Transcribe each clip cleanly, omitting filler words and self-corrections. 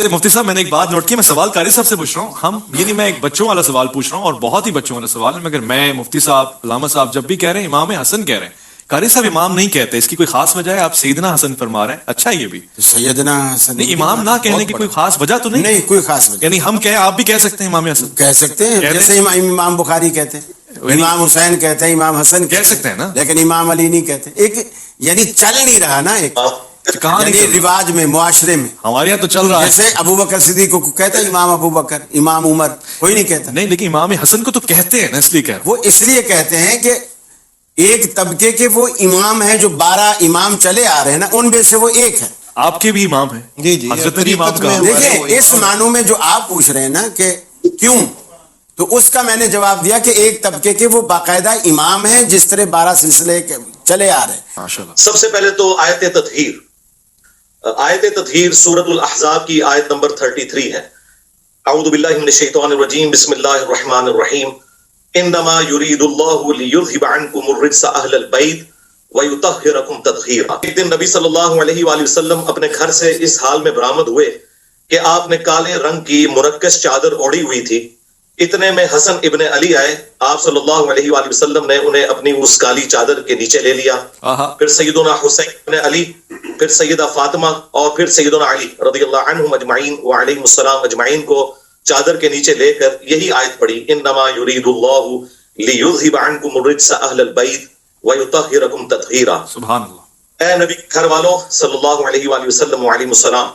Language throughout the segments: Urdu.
مفتی صاحب میں نے ایک بات نوٹ کی, میں سوال قاری صاحب سے پوچھ رہا ہوں, ہم یعنی میں ایک بچوں والا سوال پوچھ رہا ہوں اور بہت ہی بچوں والا سوال ہے, مگر میں مفتی صاحب علامہ صاحب جب بھی کہہ رہے ہیں امام حسن کہہ رہے ہیں, قاری صاحب امام نہیں کہتے, اس کی کوئی خاص وجہ ہے؟ آپ سیدنا حسن فرما رہے ہیں, اچھا یہ بھی سیدنا حسن نہیں, امام نہ کہنے کی کوئی خاص وجہ تو نہیں؟ نہیں کوئی خاص وجہ, یعنی ہم کہیں آپ بھی کہہ سکتے ہیں امام حسن کہہ سکتے ہیں, جیسے امام بخاری کہتے ہیں, امام حسین کہتے ہیں, امام حسن کہہ سکتے ہیں نا, لیکن امام علی نہیں کہتے. ایک یعنی چل نہیں رہا نا, ایک کہاں یعنی رواج میں, معاشرے میں. ہمارے یہاں تو چل رہا ہے, جیسے ابو بکر صدیق کو کہتے ہیں امام ابو بکر, امام عمر, کوئی نہیں کہتا. نہیں لیکن امام حسن کو تو کہتے ہیں نا, اس لیے کہہ رہا ہوں. وہ اس لیے کہتے ہیں کہ ایک طبقے کے وہ امام ہیں جو 12 امام چلے آ رہے ہیں نا, ان میں سے وہ ایک ہے. آپ کے بھی امام ہیں جی جی, حضرت علی امام کا. دیکھیں اس معنوں میں جو آپ پوچھ رہے ہیں نا کہ کیوں, تو اس کا میں نے جواب دیا کہ ایک طبقے کے وہ باقاعدہ امام ہیں, جس طرح 12 سلسلے چلے آ رہے ہیں. ماشاءاللہ. سب سے پہلے تو آیت تطہیر سورۃ الاحزاب کی آیت نمبر 33 ہے. اعوذ باللہ من الشیطان الرجیم, بسم اللہ الرحمن الرحیم, انما یرید اللہ لیذھب عنکم الرجس اہل البیت ویطہرکم تطہیرا. ایک دن نبی صلی اللہ علیہ وآلہ وسلم اپنے گھر سے اس حال میں برآمد ہوئے کہ آپ نے کالے رنگ کی مرکز چادر اوڑھی ہوئی تھی. اتنے میں حسن ابن علی آئے, آپ صلی اللہ علیہ وآلہ وسلم نے انہیں اپنی اس کالی چادر کے نیچے لے لیا. پھر سیدنا حسین ابن علی, پھر سیدہ فاطمہ, اور پھر سیدنا علی رضی اللہ عنہم اجمعین وعلیہم السلام اجمعین کو چادر کے نیچے لے کر یہی آیت پڑھی, انما یرید اللہ لیذھب عنکم الرجس اہل البیت ویطہرکم تطہیرا. سبحان اللہ. اے نبی گھر والوں صلی اللہ علیہ وآلہ وسلم وعلیہم السلام,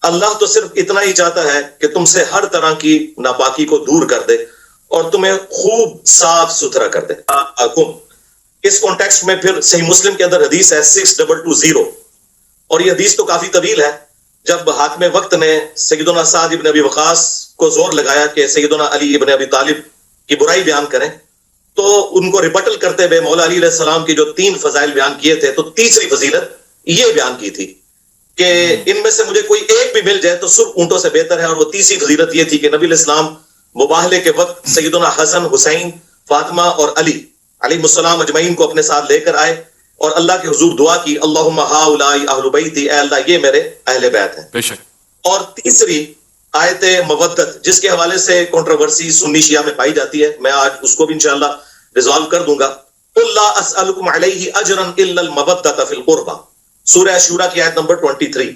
اللہ تو صرف اتنا ہی چاہتا ہے کہ تم سے ہر طرح کی ناپاکی کو دور کر دے اور تمہیں خوب صاف ستھرا کر دے. اس کانٹیکسٹ میں پھر صحیح مسلم کے اندر حدیث ہے 6220, اور یہ حدیث تو کافی طویل ہے. جب حاکم وقت نے سیدنا سعد ابن ابی وقاص کو زور لگایا کہ سیدنا علی ابن ابی طالب کی برائی بیان کریں, تو ان کو ریبٹل کرتے ہوئے مولا علی علیہ السلام کی جو 3 فضائل بیان کیے تھے, تو تیسری فضیلت یہ بیان کی تھی کہ ان میں سے مجھے کوئی ایک بھی مل جائے تو سرخ اونٹوں سے بہتر ہے. اور وہ تیسری فضیلت یہ تھی کہ نبی علیہ السلام مباہلے کے وقت سیدنا حسن, حسین, فاطمہ اور علی علیہ السلام اجمعین کو اپنے ساتھ لے کر آئے اور اللہ کے حضور دعا کی, اللہم ہؤلاء اہل بیتی, اے اللہ یہ میرے اہل بیت ہیں. بے شک. اور تیسری آیت مودت, جس کے حوالے سے کنٹروورسی سنی شیعہ میں پائی جاتی ہے, میں آج اس کو بھی انشاءاللہ ریزالو کر دوں گا. قل لا اسألکم علیہ اجرا الا المودۃ فی القربى, سورہ شورا کی آیت نمبر 23.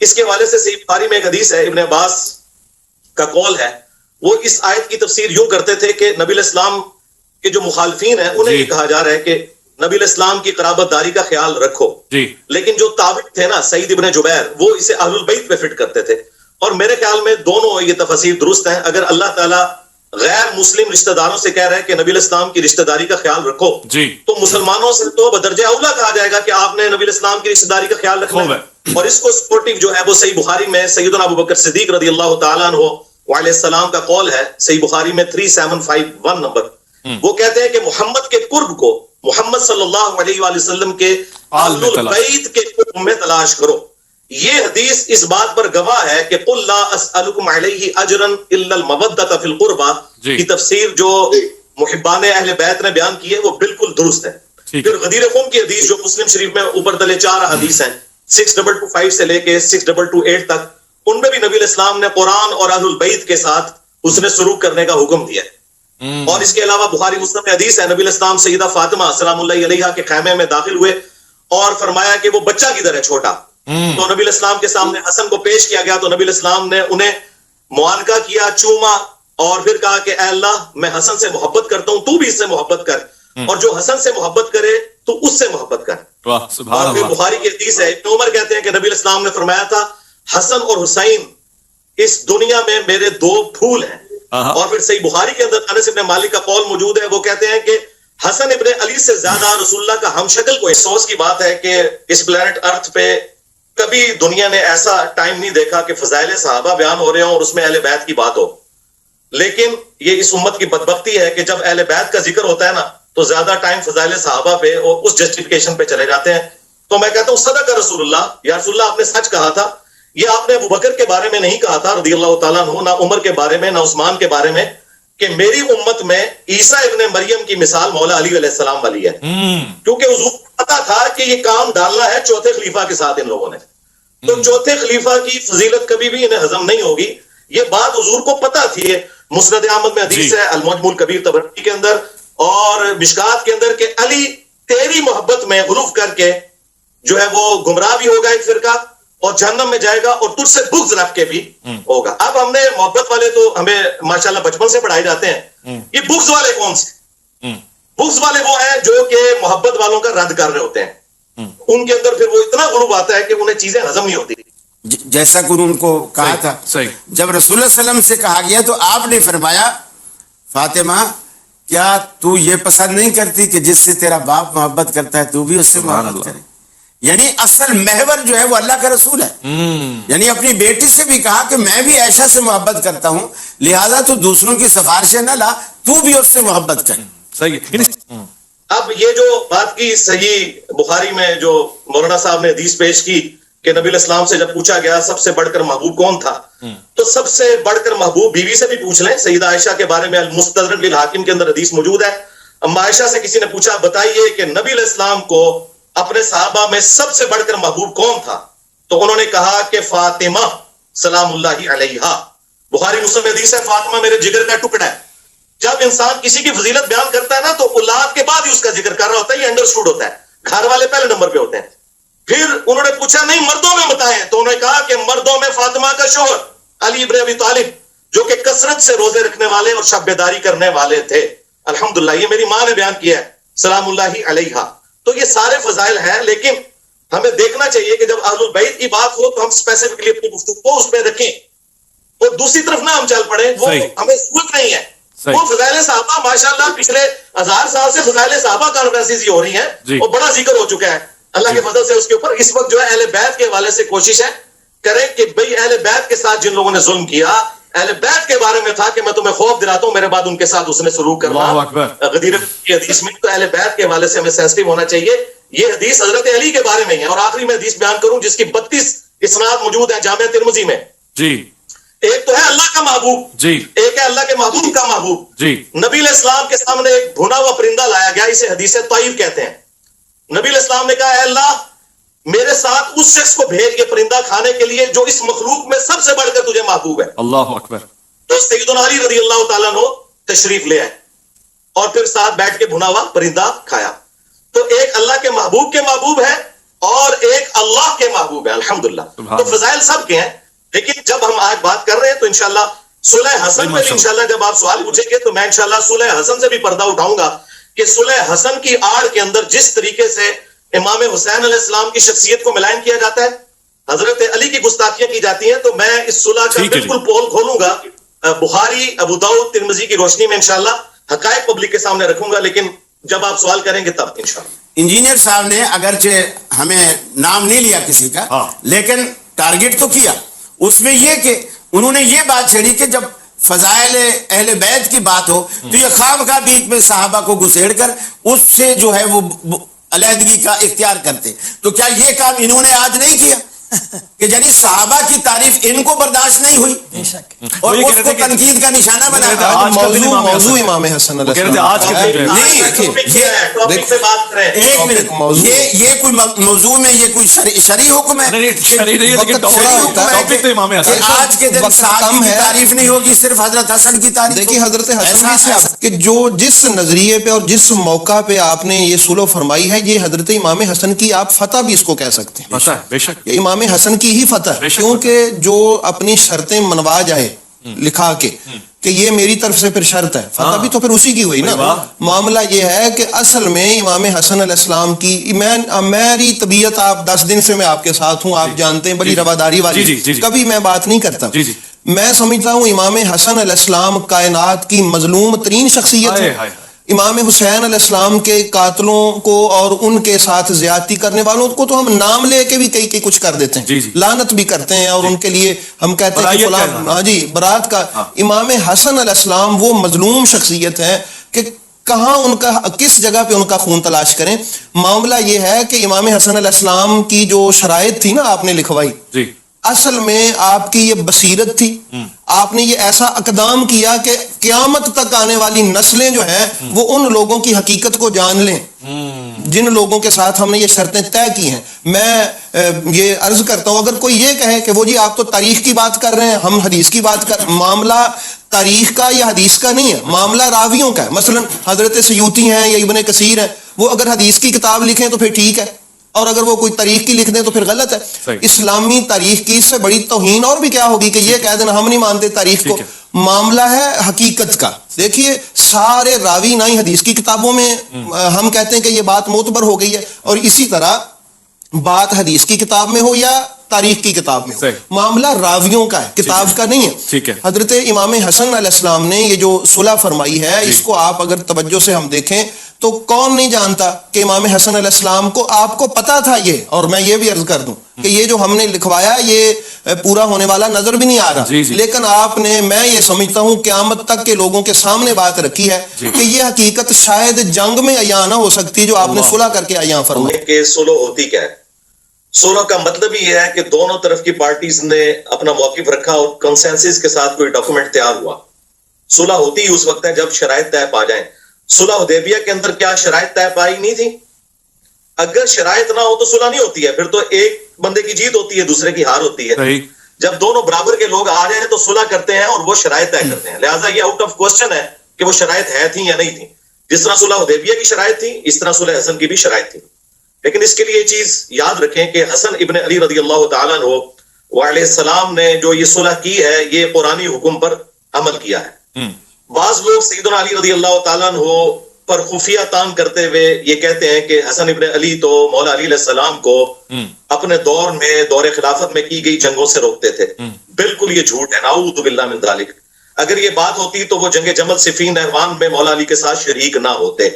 اس کے حوالے سے صحیح بخاری میں ایک حدیث ہے, ابن عباس کا قول ہے, وہ اس آیت کی تفسیر یوں کرتے تھے کہ نبی علیہ السلام کے جو مخالفین ہیں انہیں یہ کہا جا رہا ہے کہ نبی علیہ السلام کی قرابت داری کا خیال رکھو, لیکن جو تابع تھے نا سعید ابن جبیر, وہ اسے اہل البیت پہ فٹ کرتے تھے. اور میرے خیال میں دونوں یہ تفاسیر درست ہیں. اگر اللہ تعالیٰ غیر مسلم رشتہ داروں سے کہہ رہے ہیں کہ نبی علیہ السلام کی رشتہ داری کا خیال رکھو, تو مسلمانوں سے تو بدرجہ اولا کہا جائے گا کہ آپ نے نبی علیہ السلام کی رشتہ داری کا خیال رکھنا ہے. اور اس کو سپورٹنگ جو ہے وہ صحیح بخاری میں سیدنا ابو بکر صدیق رضی اللہ تعالیٰ عنہ وعلیہ السلام کا قول ہے, صحیح بخاری میں 3751 نمبر. وہ کہتے ہیں کہ محمد کے قرب کو محمد صلی اللہ علیہ وآلہ وسلم کے اہل البیت کے قرب میں تلاش کرو. یہ حدیث اس بات پر گواہ ہے کہ قل لا اسألکم علیہ اجرا الا المودۃ فی القربى کی تفسیر جو محبان اہل بیت نے بیان کی ہے وہ بالکل درست ہے. پھر غدیر خم کی حدیث جو مسلم شریف میں اوپر تلے 4 حدیث ہیں 6225 سے لے کے 6228 تک, ان میں بھی نبی علیہ السلام نے قرآن اور اہل البیت کے ساتھ حسن سلوک کرنے کا حکم دیا ہے. اور اس کے علاوہ بخاری مسلم میں حدیث ہے, نبی علیہ السلام سیدہ فاطمہ سلام اللہ علیہا کے خیمے میں داخل ہوئے اور فرمایا کہ وہ بچہ کدھر ہے چھوٹا. تو نبی علیہ السلام کے سامنے حسن کو پیش کیا گیا, تو نبی علیہ السلام نے انہیں معانقہ کیا, چوما, اور پھر کہا کہ اے اللہ میں حسن سے محبت کرتا ہوں, تو بھی اس سے محبت کر, اور جو حسن سے محبت کرے تو اس سے محبت کر. اور پھر بخاری کی حدیث ہے, ابن عمر کہتے ہیں کہ نبی علیہ السلام نے فرمایا تھا حسن اور حسین اس دنیا میں میرے 2 پھول ہیں. اور پھر صحیح بخاری کے اندر انس ابن مالک کا قول موجود ہے, وہ کہتے ہیں کہ حسن ابن علی سے زیادہ رسول اللہ کا ہم شکل کوئی. افسوس کی بات ہے کہ اس پلانٹ ارتھ پہ کبھی دنیا نے ایسا ٹائم نہیں دیکھا کہ فضائل صحابہ بیان ہو رہے ہوں اور اس میں اہل بیت کی بات ہو. لیکن یہ اس امت کی بدبختی ہے کہ جب اہل بیت کا ذکر ہوتا ہے نا, تو زیادہ ٹائم فضائل صحابہ پہ اور اس جسٹیفیکیشن پہ چلے جاتے ہیں. تو میں کہتا ہوں صدق رسول اللہ, یا رسول اللہ آپ نے سچ کہا تھا. یہ آپ نے ابو بکر کے بارے میں نہیں کہا تھا رضی اللہ تعالیٰ عنہ, نہ عمر کے بارے میں, نہ عثمان کے بارے میں, کہ میری امت میں عیسیٰ ابن مریم کی مثال مولا علی علیہ السلام والی ہے. کیونکہ حضور کو پتا تھا کہ یہ کام ڈالنا ہے چوتھے خلیفہ کے ساتھ ان لوگوں نے. تو چوتھے خلیفہ کی فضیلت کبھی بھی انہیں ہضم نہیں ہوگی. یہ بات حضور کو پتا تھی. یہ مسند احمد میں حدیث ہے, المعجم الکبیر طبرانی کے اندر اور مشکات کے اندر, کہ علی تیری محبت میں غلو کر کے جو ہے وہ گمراہ بھی ہوگا ایک فرقہ اور جہنم میں جائے گا, اور تجھ سے بغض رکھ کے بھی ہوگا. اب ہم نے محبت والے تو ہمیں ماشاءاللہ بچپن سے پڑھائے جاتے ہیں, یہ بغض والے کون سے؟ بغض والے وہ ہیں جو کہ محبت والوں کا رد کر رہے ہوتے ہیں. ان کے اندر پھر وہ اتنا غلو آتا ہے کہ انہیں چیزیں ہضم نہیں ہوتی. جیسا کہ ان کو کہا تھا, جب رسول اللہ صلی اللہ علیہ وسلم سے کہا گیا تو آپ نے فرمایا, فاطمہ کیا تو یہ پسند نہیں کرتی کہ جس سے تیرا باپ محبت کرتا ہے تو بھی اس سے محبت کرے؟ یعنی اصل محور جو ہے وہ اللہ کا رسول ہے. یعنی اپنی بیٹی سے بھی کہا کہ میں بھی عائشہ سے محبت کرتا ہوں, لہذا تو دوسروں کی سفارشیں نہ لا, تو بھی اس سے محبت کر. صحیح. اب یہ جو بات کی صحیح بخاری میں جو مولانا صاحب نے حدیث پیش کی کہ نبی علیہ السلام سے جب پوچھا گیا سب سے بڑھ کر محبوب کون تھا, تو سب سے بڑھ کر محبوب بیوی سے بھی پوچھ لیں. سیدہ عائشہ کے بارے میں المستدرک للحاکم کے اندر حدیث موجود ہے. اما عائشہ سے کسی نے پوچھا بتائیے کہ نبی علیہ السلام کو اپنے صحابہ میں سب سے بڑھ کر محبوب کون تھا, تو انہوں نے کہا کہ فاطمہ سلام اللہ علیہا. بخاری مسلم حدیث ہے, فاطمہ میرے جگر کا ٹکڑا ہے. جب انسان کسی کی فضیلت بیان کرتا ہے نا تو اولاد کے بعد ہی اس کا ذکر کر رہا ہوتا ہے, یہ انڈرسٹوڈ ہوتا ہے. گھر والے پہلے نمبر پہ ہوتے ہیں. پھر انہوں نے پوچھا نہیں مردوں میں بتائیں, تو انہوں نے کہا کہ مردوں میں فاطمہ کا شوہر علی ابن ابی طالب جو کہ کثرت سے روزے رکھنے والے اور شب بیداری کرنے والے تھے. الحمدللہ یہ میری ماں نے بیان کیا ہے, سلام اللہ علیہا. تو یہ سارے فضائل ہیں, لیکن ہمیں دیکھنا چاہیے کہ جب اہل البیت کی بات ہو تو ہم اسپیسیفکلی اپنی گفتگو کو اس پہ رکھیں, اور دوسری طرف نہ ہم چل پڑیں, وہ ہمیں ضرورت نہیں ہے. وہ فضائل صحابہ ماشاءاللہ پچھلے 1000 سال سے فضائل صحابہ کانفرنسز ہو رہی ہیں اور بڑا ذکر ہو چکا ہے اللہ کے فضل سے اس کے اوپر. اس وقت جو ہے اہل بیت کے حوالے سے کوشش ہے کریں کہ بھئی اہل بیت کے ساتھ جن لوگوں نے ظلم کیا, اہل بیت کے بارے میں تھا کہ میں تمہیں خوف دلاتا ہوں, میرے بعد ان کے ساتھ اس نے سلوک کرنا غدیر کی حدیث میں. تو اہل بیت کے حوالے سے ہمیں سینسٹیو ہونا چاہیے. یہ حدیث حضرت علی کے بارے میں ہے. اور آخری میں حدیث بیان کروں جس کی 32 اسناد موجود ہیں جامع ترمذی میں. جی ایک تو ہے اللہ کا محبوب, جی ایک ہے اللہ کے محبوب کا محبوب. جی نبی علیہ السلام کے سامنے ایک بھنا ہوا پرندہ لایا گیا, اسے حدیث طائر کہتے ہیں. نبی علیہ السلام نے کہا اے اللہ میرے ساتھ اس شخص کو بھیج یہ پرندہ کھانے کے لیے جو اس مخلوق میں سب سے بڑھ کر تجھے محبوب ہے. اللہ اکبر. تو سیدنا علی رضی اللہ تعالیٰ عنہ تشریف لے آئے اور پھر ساتھ بیٹھ کے بھنا ہوا پرندہ کھایا. تو ایک اللہ کے محبوب ہے اور ایک اللہ کے محبوب ہے. الحمدللہ. تو فضائل سب کے ہیں, لیکن جب ہم آج بات کر رہے ہیں تو انشاءاللہ صلح حسن میں بھی انشاءاللہ جب آپ سوال پوچھیں گے تو میں انشاءاللہ صلح حسن سے بھی پردہ اٹھاؤں گا کہ صلح حسن کی آڑ کے اندر جس طریقے سے امام حسین علیہ السلام کی شخصیت کو ملائن کیا جاتا ہے, حضرت علی کی گستاخیاں کی جاتی ہیں, تو میں اس صلح کا بالکل پول کھولوں گا بخاری, ابو داؤد, ترمذی کی روشنی میں انشاءاللہ حقائق پبلک کے سامنے رکھوں گا, لیکن جب آپ سوال کریں گے تب انشاءاللہ. انجینئر صاحب نے اگرچہ ہمیں نام نہیں لیا کسی کا, لیکن ٹارگٹ تو کیا. اس میں یہ کہ انہوں نے یہ بات چھیڑی کہ جب فضائل اہل بیت کی بات ہو تو یہ خواہ بیچ میں صحابہ کو گھسیڑ کر اس سے جو ہے وہ علیحدگی کا اختیار کرتے. تو کیا یہ کام انہوں نے آج نہیں کیا کہ یعنی صحابہ کی تعریف ان کو برداشت نہیں ہوئی اور اس کو تنقید کا نشانہ بنا. موضوع امام حسن علیہ السلام یہ کوئی موضوع میں یہ کوئی شرعی حکم ہے. آج کے دن صحابہ کی تعریف نہیں ہوگی, صرف حضرت حسن کی تعریف. دیکھیے حضرت حسن کہ جو جس نظریے پہ اور جس موقع پہ آپ نے یہ سلو فرمائی ہے, یہ حضرت امام حسن کی آپ فتح بھی اس کو کہہ سکتے ہیں. بے شک یہ امام حسن کی ہی فتح, کیونکہ جو اپنی شرطیں منوا جائے لکھا کے کہ یہ میری طرف سے پھر شرط ہے, فتح بھی تو پھر اسی کی ہوئی نا. معاملہ یہ ہے کہ اصل میں امام حسن علیہ السلام کی میری طبیعت, آپ 10 دن سے میں آپ کے ساتھ ہوں, آپ جانتے ہیں بڑی رواداری والی, کبھی میں بات نہیں کرتا. میں سمجھتا ہوں امام حسن علیہ السلام کائنات کی مظلوم ترین شخصیت ہے. امام حسین علیہ السلام کے قاتلوں کو اور ان کے ساتھ زیادتی کرنے والوں کو تو ہم نام لے کے بھی کئی کچھ کر دیتے ہیں, لعنت بھی کرتے ہیں, اور ان کے لیے ہم کہتے ہیں کہ فلان, ہاں جی, برات کا. امام حسن علیہ السلام وہ مظلوم شخصیت ہے کہ کہاں ان کا, کس جگہ پہ ان کا خون تلاش کریں. معاملہ یہ ہے کہ امام حسن علیہ السلام کی جو شرائط تھی نا آپ نے لکھوائی, اصل میں آپ کی یہ بصیرت تھی, آپ نے یہ ایسا اقدام کیا کہ قیامت تک آنے والی نسلیں جو ہیں وہ ان لوگوں کی حقیقت کو جان لیں جن لوگوں کے ساتھ ہم نے یہ شرطیں طے کی ہیں. میں یہ عرض کرتا ہوں, اگر کوئی یہ کہے کہ وہ جی آپ تو تاریخ کی بات کر رہے ہیں, ہم حدیث کی بات کر, معاملہ تاریخ کا یا حدیث کا نہیں ہے, معاملہ راویوں کا ہے. مثلا حضرت سیوطی ہیں یا ابن کثیر ہیں, وہ اگر حدیث کی کتاب لکھیں تو پھر ٹھیک ہے, اور اگر وہ کوئی تاریخ کی لکھ دیں تو پھر غلط ہے. اسلامی تاریخ کی اس سے بڑی توہین اور بھی کیا ہوگی کہ یہ کہہ دینا ہم نہیں مانتے تاریخ کو. معاملہ ہے حقیقت کا. دیکھیے سارے راوی نہ ہی حدیث کی کتابوں میں ہم کہتے ہیں کہ یہ بات معتبر ہو گئی ہے, اور اسی طرح بات حدیث کی کتاب میں ہو یا تاریخ کی کتاب میں ہو, معاملہ راویوں کا ہے, کتاب کا نہیں ہے. حضرت امام حسن علیہ السلام نے یہ جو صلح فرمائی ہے, اس کو آپ اگر توجہ سے ہم دیکھیں تو کون نہیں جانتا کہ امام حسن علیہ السلام کو, آپ کو پتا تھا یہ, اور میں یہ بھی عرض کر دوں کہ یہ جو ہم نے لکھوایا یہ پورا ہونے والا نظر بھی نہیں آ رہا, لیکن آپ نے, میں یہ سمجھتا ہوں قیامت تک کے لوگوں کے سامنے بات رکھی ہے کہ یہ حقیقت شاید جنگ میں عیاں نہ ہو سکتی جو آپ نے صلح کر کے عیاں فرمائی. کہ صلح ہوتی کیا ہے؟ صلح کا مطلب یہ ہے کہ دونوں طرف کی پارٹیز نے اپنا موقف رکھا اور کنسنسس کے ساتھ کوئی ڈاکومنٹ تیار ہوا. صلح ہوتی ہی اس وقت ہے جب شرائط طے پا جائیں. صلح حدیبیہ کے اندر کیا شرائط طے پائی نہیں تھی؟ اگر شرائط نہ ہو تو صلح نہیں ہوتی ہے, پھر تو ایک بندے کی جیت ہوتی ہے دوسرے کی ہار ہوتی ہے. جب دونوں برابر کے لوگ آ رہے ہیں تو صلح کرتے ہیں اور وہ شرائط طے کرتے ہیں. لہٰذا یہ آؤٹ آف کوسچن ہے کہ وہ شرائط ہے تھی یا نہیں تھی. جس طرح صلح حدیبیہ کی شرائط تھی اس طرح صلح حسن کی بھی شرائط تھی. لیکن اس کے لیے یہ چیز یاد رکھیں کہ حسن ابن علی رضی اللہ تعالیٰ عنہ علیہ السلام نے جو یہ صلح کی ہے یہ قرآنی حکم پر عمل کیا ہے. بعض لوگ سیدنا علی رضی اللہ تعالیٰ عنہ پر خفیہ تان کرتے ہوئے یہ کہتے ہیں کہ حسن ابن علی تو مولا علی علیہ السلام کو اپنے دور میں, دور خلافت میں کی گئی جنگوں سے روکتے تھے. بالکل یہ جھوٹ ہے, نعوذ باللہ من ذالک. اگر یہ بات ہوتی تو وہ جنگ جمل صفین نہروان میں مولا علی کے ساتھ شریک نہ ہوتے,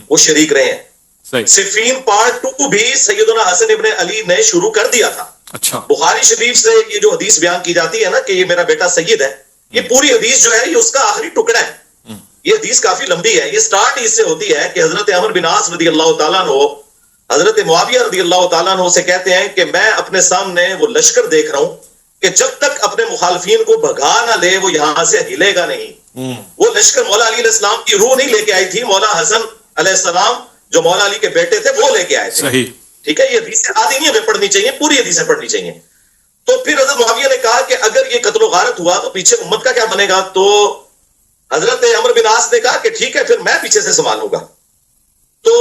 وہ شریک رہے ہیں. صفین پارٹ 2 بھی سیدنا حسن ابن علی نے شروع کر دیا تھا. بخاری شریف سے یہ جو حدیث بیان کی جاتی ہے نا کہ یہ میرا بیٹا سید ہے, یہ پوری حدیث جو ہے یہ اس کا آخری ٹکڑا ہے. یہ حدیث کافی لمبی ہے. یہ سٹارٹ اس سے ہوتی ہے کہ حضرت عمر بن عاص رضی اللہ تعالیٰ عنہ حضرت معاویہ رضی اللہ تعالیٰ عنہ سے کہتے ہیں کہ میں اپنے سامنے وہ لشکر دیکھ رہا ہوں کہ جب تک اپنے مخالفین کو بھگا نہ لے وہ یہاں سے ہلے گا نہیں. وہ لشکر مولا علی علیہ السلام کی روح نہیں لے کے آئی تھی, مولا حسن علیہ السلام جو مولا علی کے بیٹے تھے وہ لے کے آئے تھے. ٹھیک ہے, یہ حدیثیں آدھی نہیں ہمیں پڑھنی چاہیے, پوری حدیثیں پڑھنی چاہیے. تو پھر حضرت معاویہ نے کہا کہ اگر یہ قتل و غارت ہوا تو پیچھے امت کا کیا بنے گا؟ تو حضرت عمر بن عاص نے کہا کہ ٹھیک ہے پھر میں پیچھے سے سنبھالوں گا. تو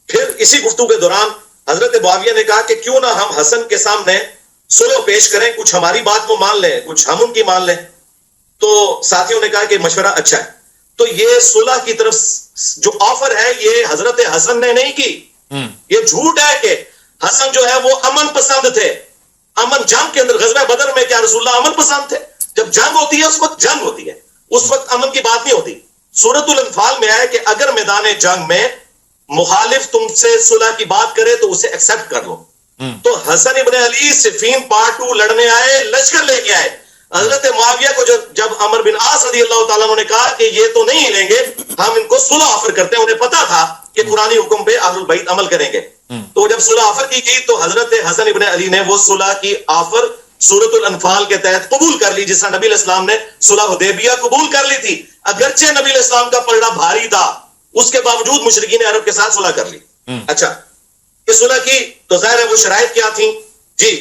پھر اسی گفتگو کے دوران حضرت معاویہ نے کہا کہ کیوں نہ ہم حسن کے سامنے صلح پیش کریں, کچھ ہماری بات وہ مان لیں کچھ ہم ان کی مان لیں. تو ساتھیوں نے کہا کہ مشورہ اچھا ہے. تو یہ صلح کی طرف جو آفر ہے یہ حضرت حسن نے نہیں کی. یہ جھوٹ ہے کہ حسن جو ہے وہ امن پسند تھے. امن جنگ کے اندر غزوہ بدر میں کیا رسول اللہ امن پسند تھے؟ جب جنگ ہوتی ہے اس وقت جنگ ہوتی ہے, اس وقت امن کی بات نہیں ہوتی. سورۃ الانفال میں آیا کہ اگر میدان جنگ میں مخالف تم سے صلح کی بات کرے تو اسے ایکسپٹ کر لو. تو حسن ابن علی صفین پارٹ 2 لڑنے آئے, لشکر لے کے آئے. حضرت معاویہ کو جب عمر بن عاص رضی اللہ تعالیٰ عنہ نے کہا کہ یہ تو نہیں لیں گے, ہم ان کو صلح آفر کرتے ہیں, انہیں پتا تھا کہ قرآنی حکم پہ اہل البیت عمل کریں گے. تو جب صلح آفر کی گئی تو حضرت حسن ابن علی نے وہ صلح کی آفر سورۃ الانفال کے تحت قبول کر لی, جس طرح نبی علیہ السلام نے صلح حدیبیہ قبول کر لی تھی. اگرچہ نبی علیہ السلام کا پلڑا بھاری تھا اس کے باوجود مشرکین عرب کے ساتھ صلح کر لی. اچھا, یہ صلح کی تو ظاہر ہے وہ شرائط کیا تھیں؟ جی,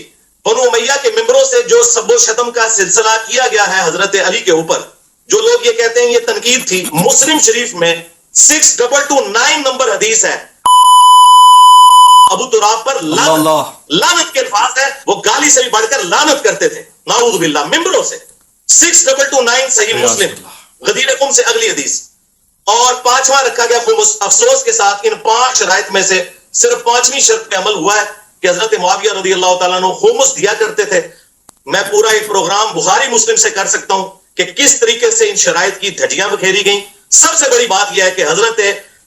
بنو امیہ کے ممبروں سے جو سب و شتم کا سلسلہ کیا گیا ہے حضرت علی کے اوپر, جو لوگ یہ کہتے ہیں یہ تنقید تھی. مسلم شریف میں 6229 نمبر حدیث ہے, ابو تراب پر لعنت کے الفاظ ہے, وہ گالی سے بھی بڑھ کر لعنت کرتے تھے نعوذ باللہ ممبروں سے. 6229 صحیح مسلم, غدیر قم سے اگلی حدیث. اور 5واں رکھا گیا خمس. افسوس کے ساتھ ان 5 شرائط میں سے صرف 5ویں شرط پہ عمل ہوا ہے کہ حضرت معاویہ رضی اللہ تعالیٰ عنہ خمس دیا کرتے تھے. میں پورا ایک پروگرام بخاری مسلم سے کر سکتا ہوں کہ کس طریقے سے ان شرائط کی دھجیاں بکھیری گئیں. سب سے بڑی بات یہ ہے کہ حضرت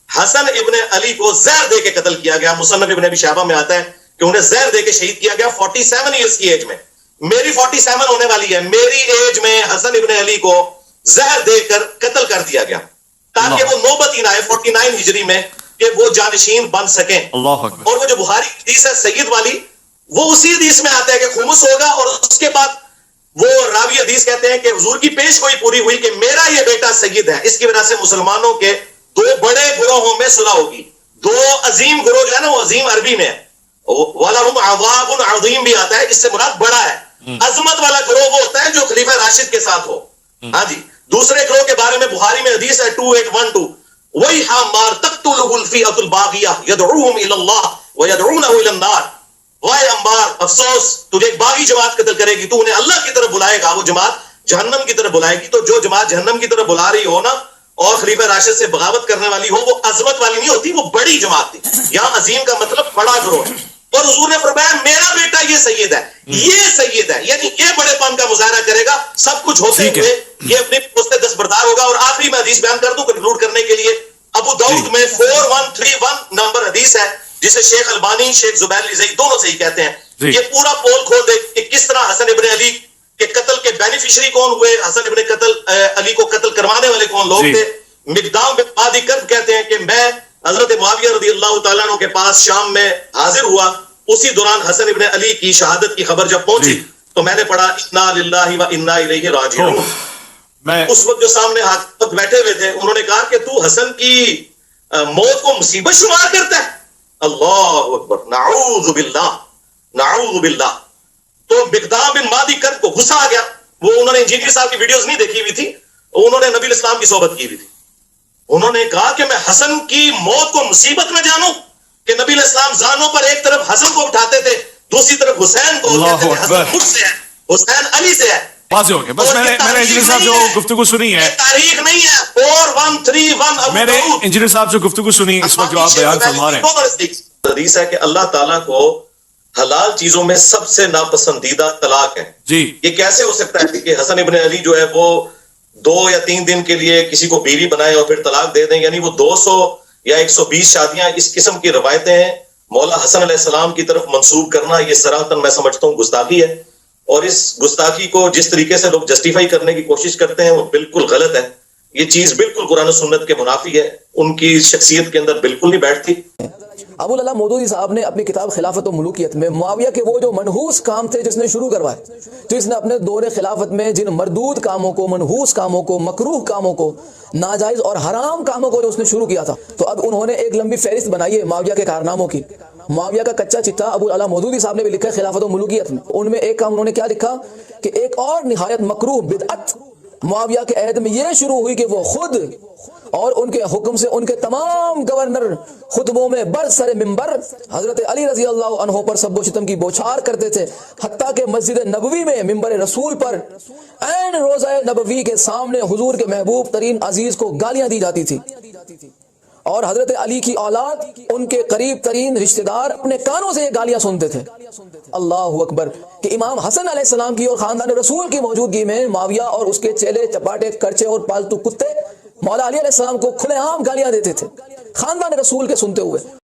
حسن ابن علی کو زہر دے کے قتل کیا گیا. مصنف ابن ابی شیبہ میں آتا ہے کہ انہیں زہر دے کے شہید کیا گیا 47 ایئرز کی ایج میں. میری 47 ہونے والی ہے, میری ایج میں حسن ابن علی کو زہر دے کر قتل کر دیا گیا تاکہ وہ نوبت ہی نہ آئے 49 ہجری میں کہ وہ جانشین بن سکیں. اور وہ جو بخاری حدیث ہے سید والی, وہ اسی حدیث میں آتا ہے کہ خمس ہوگا، اور اس کے بعد وہ راوی حدیث کہتے ہیں کہ حضور کی پیش گوئی پوری ہوئی کہ میرا یہ بیٹا سید ہے. اس کی وجہ سے مسلمانوں کے دو بڑے گروہوں میں صلح ہوگی. دو عظیم گروہ جو ہے نا، وہ عظیم عربی میں ہے، وَلَهُمْ عَذَابٌ عَظِيمٌ بھی آتا ہے، اس سے مراد بڑا ہے. عظمت والا گروہ وہ ہوتا ہے جو خلیفہ راشد کے ساتھ ہو. ہاں جی. دوسرے گروہ کے بارے میں بخاری میں حدیث ہے 2812، وَيْحَ مَارْ تَقْتُلُهُ الْفِئَةُ الْبَاغِيَةُ يَدْعُوهُمْ إِلَى اللَّهِ وَيَدْعُونَهُ إِلَى النَّارِ. وائے امبار، افسوس، تجھے ایک باغی جماعت قتل کرے گی، تو انہیں اللہ کی طرف بلائے گا، وہ جماعت جہنم کی طرف بلائے گی. تو جو جماعت جہنم کی طرف بلا رہی ہو نا، اور خلیفہ راشد سے بغاوت کرنے والی ہو، وہ عظمت والی نہیں ہوتی، وہ بڑی جماعت تھی. یہاں عظیم کا مطلب بڑا گروہ ہے. اور حضور نے فرمایا میرا بیٹا یہ سید ہے، یہ سید ہے، یعنی یہ بڑے پن کا مظاہرہ کرے گا. سب کچھ ہوتے ہوئے یہ اپنے پوستے دستبردار ہوگا. اور آخری میں حدیث بیان کر دوں کنکلوڈ کرنے کے لیے. ابو داؤد میں 4131 نمبر حدیث ہے، جسے شیخ البانی، شیخ زبیر الزئی دونوں صحیح کہتے ہیں. یہ پورا پول کھول دے کہ کس طرح حسن ابن علی کے قتل کے بینیفیشری کون ہوئے، حسن ابن علی کو قتل کروانے والے کون لوگ تھے. مقدام بن مادی کرب کہتے ہیں کہ میں حضرت معاویہ رضی اللہ تعالیٰ عنہ کے پاس شام میں حاضر ہوا. اسی دوران حسن ابن علی کی شہادت کی خبر جب پہنچی تو میں نے پڑھا انا للہ و انا الیہ راجعون. اس وقت جو سامنے حاکم بیٹھے ہوئے تھے انہوں نے کہا کہ تو حسن کی موت کو مصیبت شمار کرتا ہے. اللہ اکبر، نعوذ باللہ، نعوذ باللہ. تو مقدام بن مادی کرب کو غصہ آ گیا. وہ انہوں نے انجینئر صاحب کی ویڈیوز نہیں دیکھی ہوئی تھی، انہوں نے نبی اسلام کی صحبت کی ہوئی تھی. انہوں نے کہا کہ میں حسن کی موت کو مصیبت میں جانوں کہ نبی اسلام زانوں پر ایک طرف حسن کو اٹھاتے تھے، دوسری طرف حسین کو، کہتے تھے حسن خود سے ہے، حسین علی سے ہے. واضح ہو گیا. بس میں نے انجینئر صاحب جو گفتگو سنی ہے، تاریخ نہیں ہے. 4131 میں نے انجینئر صاحب جو گفتگو سنی اس وقت جو آپ بیان فرما رہے ہیں، حدیث ہے کہ اللہ تعالیٰ کو حلال چیزوں میں سب سے ناپسندیدہ طلاق ہے. جی یہ کیسے ہو سکتا ہے کہ حسن ابن علی جو ہے وہ 2 یا 3 دن کے لیے کسی کو بیوی بنائے اور پھر طلاق دے دیں؟ یعنی وہ 200 یا 120 شادیاں، اس قسم کی روایتیں ہیں مولا حسن علیہ السلام کی طرف منسوب کرنا، یہ صراحتاً میں سمجھتا ہوں گستاخی ہے. اور اس گستاخی کو جس طریقے سے لوگ جسٹیفائی کرنے کی کوشش کرتے ہیں وہ بالکل غلط ہے. یہ چیز بالکل قرآن و سنت کے منافی ہے، ان کی شخصیت کے اندر بالکل نہیں بیٹھتی. ابو العلا مودودی صاحب نے اپنی کتاب خلافت و ملوکیت میں معاویہ کے وہ جو منحوس کام تھے جس نے شروع کروائے، تو اس نے اپنے دور خلافت میں جن مردود کاموں کو، منحوس کاموں کو، مکروہ کاموں کو، ناجائز اور حرام کاموں کو جو اس نے شروع کیا تھا، تو اب انہوں نے ایک لمبی فہرست بنائی ہے معاویہ کے کارناموں کی. معاویہ کا کچا چٹا ابو العلا مودودی صاحب نے بھی لکھا ہے خلافت و ملوکیت میں. ان میں ایک کام انہوں نے کیا لکھا کہ ایک اور نہایت مکروہ بدعت معاویہ کے عہد میں یہ شروع ہوئی کہ وہ خود اور ان کے حکم سے ان کے تمام گورنر خطبوں میں برسر منبر حضرت علی رضی اللہ عنہ پر سب و شتم کی بوچھار کرتے تھے، حتیٰ کہ مسجد نبوی میں منبر رسول پر عین روضہ نبوی کے سامنے حضور کے محبوب ترین عزیز کو گالیاں دی جاتی تھی. اور حضرت علی کی اولاد، ان کے قریب ترین رشتہ دار اپنے کانوں سے یہ گالیاں سنتے تھے. اللہ اکبر. کہ امام حسن علیہ السلام کی اور خاندان رسول کی موجودگی میں معاویہ اور اس کے چیلے چپاٹے کرچے اور پالتو کتے مولا علی علیہ السلام کو کھلے عام گالیاں دیتے تھے خاندان رسول کے سنتے ہوئے.